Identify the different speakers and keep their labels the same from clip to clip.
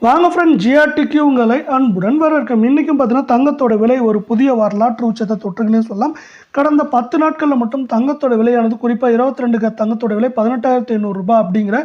Speaker 1: வாங்க ஃப்ரெண்ட், ஜிஆர்டிக்கு உங்களை அன்புடன் வரவேற்கும். இன்றைக்கும் பார்த்தீங்கன்னா தங்கத்தோட விலை ஒரு புதிய வரலாற்று உச்சத்தை தொற்றுகளே சொல்லலாம். கடந்த 10 நாட்களில் மட்டும் தங்கத்தோட விலையானது குறிப்பாக 22 தங்கத்தோட விலை 18,500 ரூபாய் அப்படிங்கிற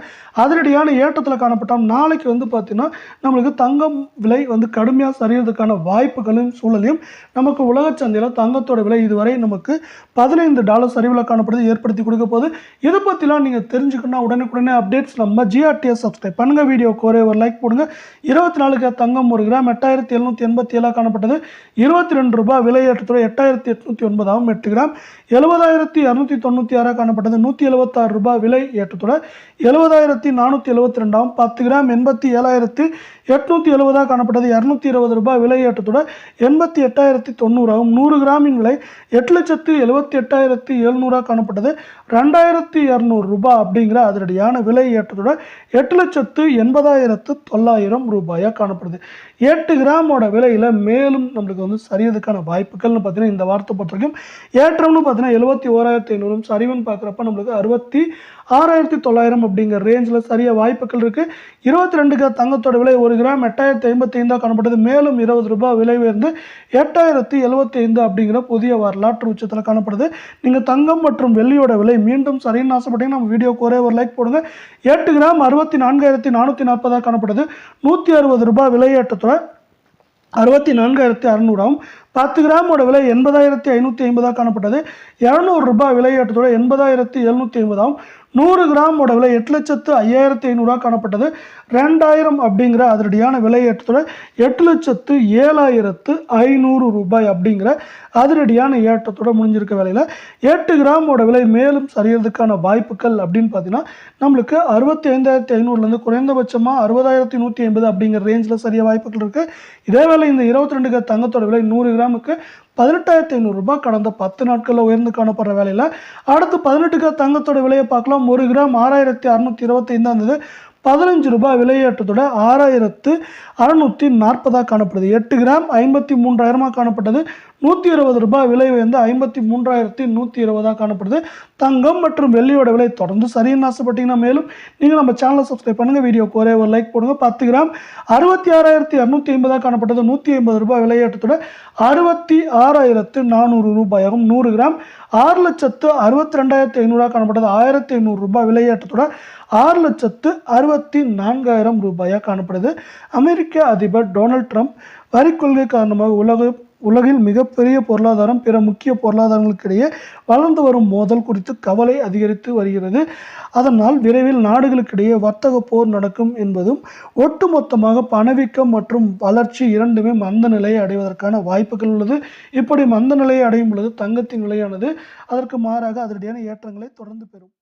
Speaker 1: அதிரடியான ஏற்றத்தில் காணப்பட்டோம். நாளைக்கு பார்த்தீங்கன்னா நம்மளுக்கு தங்கம் விலை கடுமையாக சரியறதுக்கான வாய்ப்புகளும் சூழலையும் நமக்கு உலக சந்தையில் தங்கத்தோட விலை இதுவரை நமக்கு $15 சரிவில் காணப்படுது ஏற்படுத்தி கொடுக்க போது. இதை பற்றிலாம் நீங்கள் தெரிஞ்சுக்கணும் உடனுக்குடனே அப்டேட்ஸ் நம்ம ஜிஆர்டியை சப்ஸ்கிரைப் பண்ணுங்கள். வீடியோக்கு ஒரே ஒரு லைக் போடுங்க. 24 தங்கம் 1 கிராம் 8787 காணப்பட்டது. 22 ரூபாய் விலை ஏற்றத்துடன் 8809 8 கிராம் 70,296 காணப்பட்டது. 176 ரூபாய் விலை ஏற்றத்துடன் 70,472 10 கிராம் 87,870 காணப்பட்டது. 220 ரூபாய் விலை ஏற்றத்துடன் 88,090 100 கிராமின் விலை 8,78,700 காணப்பட்டது. 2,200 ரூபாய் அப்படிங்கிற அதிரடியான விலை ஏற்றத்துடன் 8,80,900 ரூபாயா காணப்படுது. 8 கிராமோட விலையில மேலும் நம்மளுக்கு சரியதுக்கான வாய்ப்புகள்னு பார்த்தீங்கன்னா இந்த வாரத்தை பொறுத்த வரைக்கும் ஏற்றம்னு பார்த்தீங்கன்னா 71,500 சரிவுன்னு பார்க்குறப்ப நம்மளுக்கு 66,900 அப்படிங்கிற ரேஞ்சில் சரிய வாய்ப்புகள் இருக்குது. 22 தங்கத்தோட விலை 1 கிராம் 8,055 காணப்பட்டது. மேலும் 20 ரூபாய் விலை உயர்ந்து 8,075 அப்படிங்கிற புதிய வரலாற்று உச்சத்தில் காணப்படுது. நீங்கள் தங்கம் மற்றும் வெள்ளியோட விலை மீண்டும் சரின்னு ஆசைப்பட்டீங்கன்னா நம்ம வீடியோக்கு ஒரே ஒரு லைக் போடுங்க. 8 கிராம் 64,440 காணப்படுது. 160 ரூபாய் விலையேற்றத்தோட 64,600 10 கிராமோட விலை 80,550 காணப்பட்டது. 200 ரூபாய் விலையேற்றத்தோட 80,750 100 கிராமோட விலை 8,05,500 காணப்பட்டது. 2000 அப்படிங்கிற அதிரடியான விலையேற்றத்தோட 8,07,500 ரூபாய் அப்படிங்கிற அதிரடியான ஏற்றத்தோட முடிஞ்சிருக்க வேலையில் 8 கிராமோட விலை மேலும் சரியறதுக்கான வாய்ப்புகள் அப்படின்னு பார்த்தீங்கன்னா நம்மளுக்கு 65,500 குறைந்தபட்சமாக 60,150 அப்படிங்கிற ரேஞ்சில் சரிய வாய்ப்புகள் இருக்குது. இதே வேலை இந்த 22 தங்கத்தோட விலை 100 கிராமுக்கு 18,500 ரூபாய் கடந்த 10 நாட்களில் உயர்ந்து காணப்படுற வேலையில் அடுத்து 18 தங்கத்தோட விலையை பார்க்கலாம். 1 கிராம் 6,625 இருந்தது. 15 ரூபாய் விலையேற்றத்தோட 6,640 காணப்படுது. 8 கிராம் 53,000 காணப்பட்டது. 120 ரூபாய் விலை உயர்ந்து 53,120 காணப்படுது. தங்கம் மற்றும் வெள்ளியோட விலை தொடர்ந்து சரின்னு ஆசைப்பட்டீங்கன்னா மேலும் நீங்கள் நம்ம சேனலை சப்ஸ்கிரைப் பண்ணுங்கள். வீடியோக்கு ஒரே ஒரு லைக் போடுங்க. 10 கிராம் 66,250 காணப்பட்டது. 150 ரூபாய் விலையேற்றத்தோட 66,400 ரூபாயாகும். 100 கிராம் 6,62,500 காணப்பட்டது. 1,500 ரூபாய் விலையேற்றத்தோட 6,64,000 ரூபாயா காணப்படுது. அமெரிக்க அதிபர் டொனால்ட் ட்ரம்ப் வரி கொள்கை காரணமாக உலகில் மிகப்பெரிய பொருளாதாரம் பிற முக்கிய பொருளாதாரங்களுக்கிடையே வளர்ந்து வரும் மோதல் குறித்து கவலை அதிகரித்து வருகிறது. அதனால் விரைவில் நாடுகளுக்கிடையே வர்த்தக போர் நடக்கும் என்பதும் ஒட்டுமொத்தமாக பணவீக்கம் மற்றும் வளர்ச்சி இரண்டுமே மந்த நிலையை அடைவதற்கான வாய்ப்புகள் உள்ளது. இப்படி மந்த நிலையை அடையும் பொழுது தங்கத்தின் விலையானது அதற்கு மாறாக அதிரடியான ஏற்றங்களை தொடர்ந்து பெறும்.